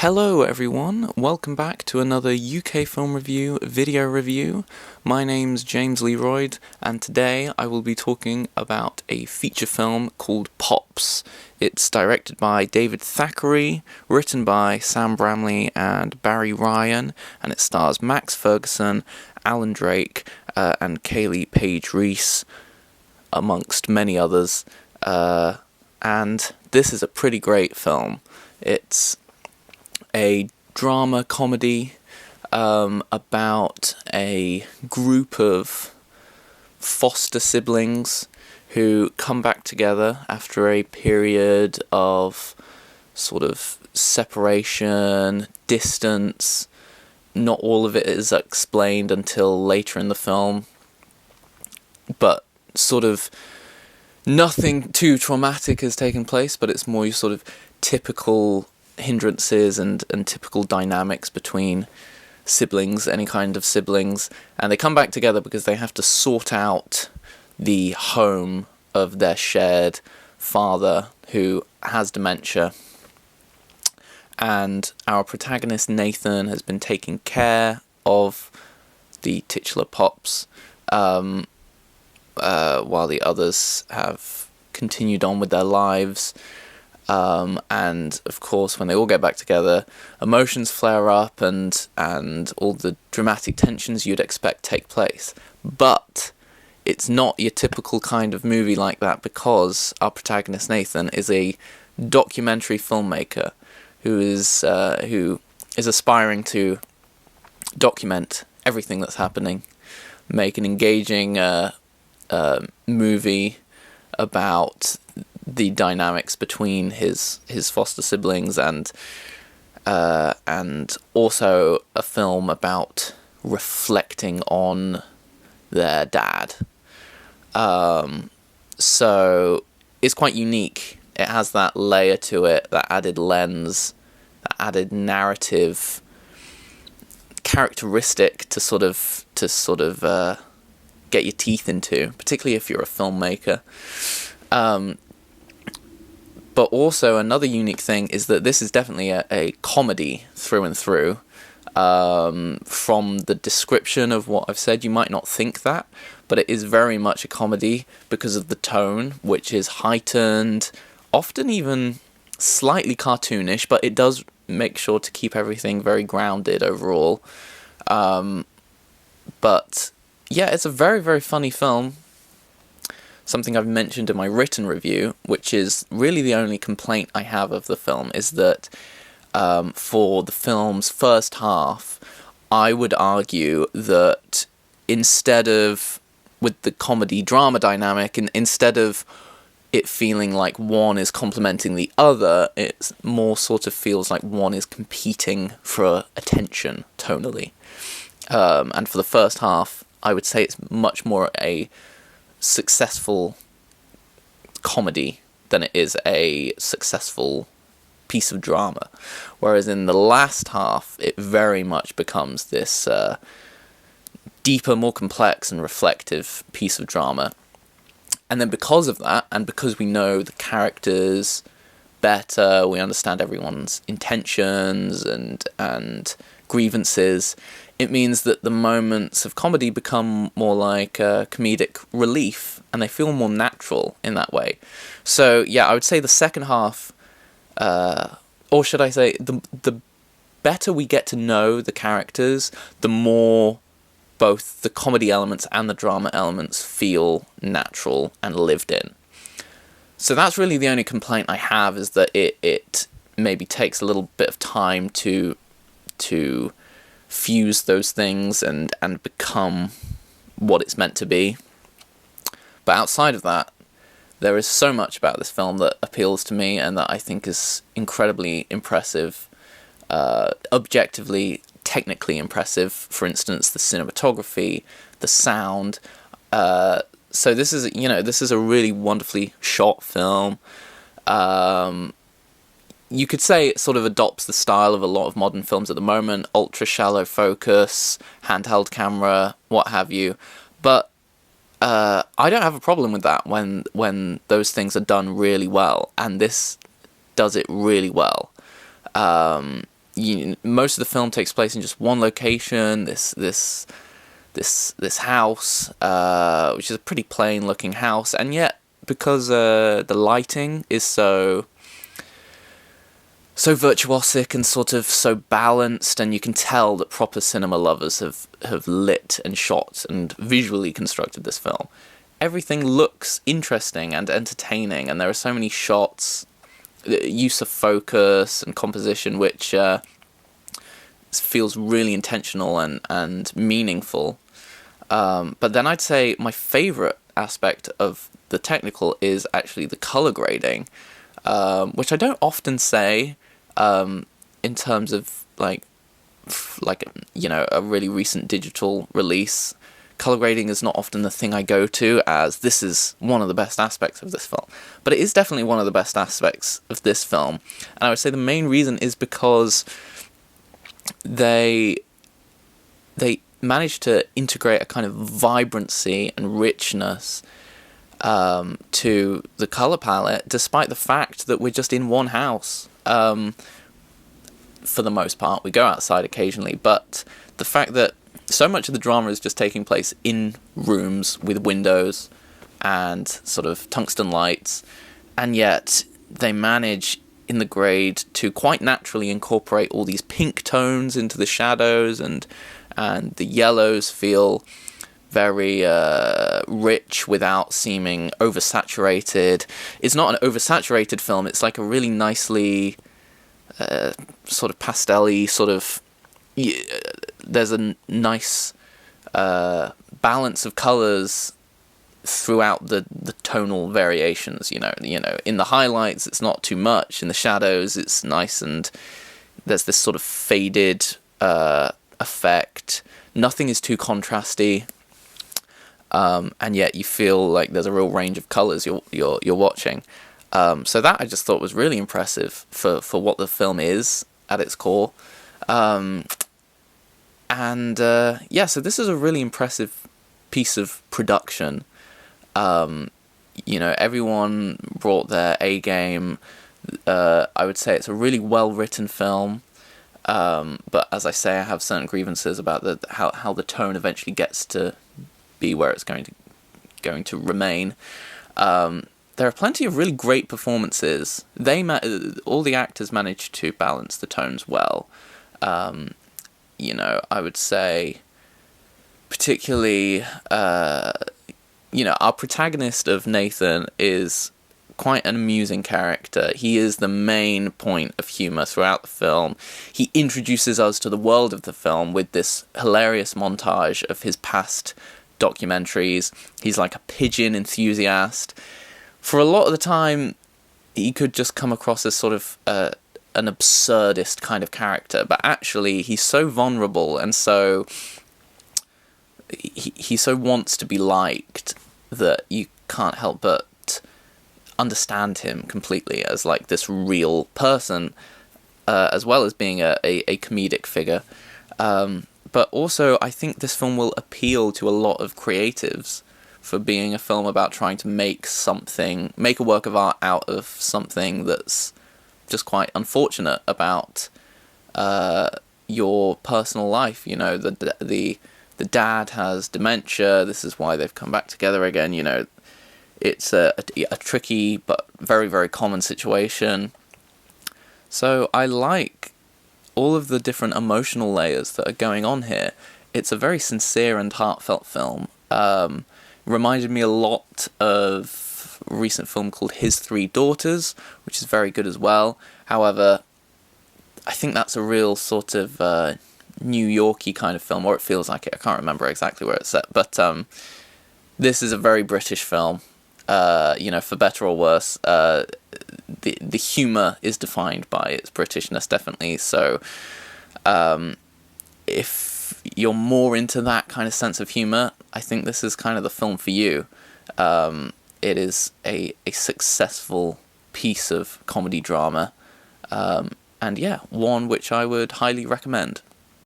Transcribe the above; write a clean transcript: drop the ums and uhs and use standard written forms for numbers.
Hello everyone, welcome back to another UK film review video review. My name's James Leroyd, and today I will be talking about a feature film called Pops. It's directed by David Thackeray, written by Sam Bramley and Barry Ryan, and it stars Max Ferguson, Alan Drake, and Kayliegh-Paige Rees, amongst many others. And this is a pretty great film. It's a drama comedy about a group of foster siblings who come back together after a period of sort of separation, distance. Not all of it is explained until later in the film, but sort of nothing too traumatic has taken place, but it's more sort of typical hindrances and typical dynamics between siblings, any kind of siblings, and they come back together because they have to sort out the home of their shared father who has dementia. And our protagonist Nathan has been taking care of the titular Pops while the others have continued on with their lives. And of course, when they all get back together, emotions flare up and all the dramatic tensions you'd expect take place. But it's not your typical kind of movie like that, because our protagonist Nathan is a documentary filmmaker who is aspiring to document everything that's happening, make an engaging movie about the dynamics between his foster siblings, and also a film about reflecting on their dad. So it's quite unique. It has that layer to it, that added lens, that added narrative characteristic to sort of get your teeth into, particularly if you're a filmmaker. But also another unique thing is that this is definitely a comedy through and through. From the description of what I've said, you might not think that, but it is very much a comedy because of the tone, which is heightened, often even slightly cartoonish, but it does make sure to keep everything very grounded overall. But yeah, it's a very, very funny film. Something I've mentioned in my written review, which is really the only complaint I have of the film, is that for the film's first half, I would argue that instead of, with the comedy-drama dynamic, and instead of it feeling like one is complementing the other, it more sort of feels like one is competing for attention tonally. And for the first half, I would say it's much more a successful comedy than it is a successful piece of drama, whereas in the last half it very much becomes this deeper, more complex and reflective piece of drama. And then because of that, and because we know the characters better, we understand everyone's intentions and grievances, it means that the moments of comedy become more like comedic relief, and they feel more natural in that way. So yeah, I would say the second half, or should I say, the better we get to know the characters, the more both the comedy elements and the drama elements feel natural and lived in. So that's really the only complaint I have, is that it maybe takes a little bit of time to fuse those things and become what it's meant to be. But outside of that, there is so much about this film that appeals to me and that I think is incredibly impressive, objectively, technically impressive. For instance, the cinematography, the sound. So this is a really wonderfully shot film. You could say it sort of adopts the style of a lot of modern films at the moment, ultra shallow focus, handheld camera, what have you. But I don't have a problem with that when those things are done really well, and this does it really well. most of the film takes place in just one location. This house, which is a pretty plain looking house, and yet because the lighting is so virtuosic and sort of so balanced, and you can tell that proper cinema lovers have lit and shot and visually constructed this film. Everything looks interesting and entertaining, and there are so many shots, use of focus and composition, which feels really intentional and meaningful. But then I'd say my favourite aspect of the technical is actually the colour grading, which I don't often say in terms of like a really recent digital release. Colour grading is not often the thing I go to as this is one of the best aspects of this film, but it is definitely one of the best aspects of this film, and I would say the main reason is because they managed to integrate a kind of vibrancy and richness to the colour palette, despite the fact that we're just in one house. For the most part, we go outside occasionally, but the fact that so much of the drama is just taking place in rooms with windows and sort of tungsten lights, and yet they manage in the grade to quite naturally incorporate all these pink tones into the shadows, and the yellows feel very rich without seeming oversaturated. It's not an oversaturated film, it's like a really nicely sort of pastel-y sort of... there's a nice balance of colours throughout the tonal variations, you know, in the highlights it's not too much, in the shadows it's nice, and there's this sort of faded effect. Nothing is too contrasty, and yet you feel like there's a real range of colours you're watching. So that I just thought was really impressive for what the film is at its core. So this is a really impressive piece of production. Everyone brought their A game. I would say it's a really well-written film. But as I say, I have certain grievances about how the tone eventually gets to be where it's going to remain. There are plenty of really great performances. All the actors managed to balance the tones well. I would say, particularly, our protagonist of Nathan is quite an amusing character. He is the main point of humour throughout the film. He introduces us to the world of the film with this hilarious montage of his past documentaries. He's like a pigeon enthusiast. For a lot of the time, he could just come across as sort of an absurdist kind of character, but actually he's so vulnerable and so he so wants to be liked that you can't help but understand him completely as like this real person, as well as being a comedic figure. But also I think this film will appeal to a lot of creatives for being a film about trying to make a work of art out of something that's just quite unfortunate about your personal life. The dad has dementia. This is why they've come back together again. It's a tricky but very, very common situation. So I like all of the different emotional layers that are going on here. It's a very sincere and heartfelt film. Reminded me a lot of a recent film called His Three Daughters, which is very good as well. However, I think that's a real sort of New York-y kind of film, or it feels like it. I can't remember exactly where it's set, but this is a very British film. For better or worse, the humour is defined by its Britishness, definitely. So, if you're more into that kind of sense of humour, I think this is kind of the film for you. It is a successful piece of comedy drama, and one which I would highly recommend.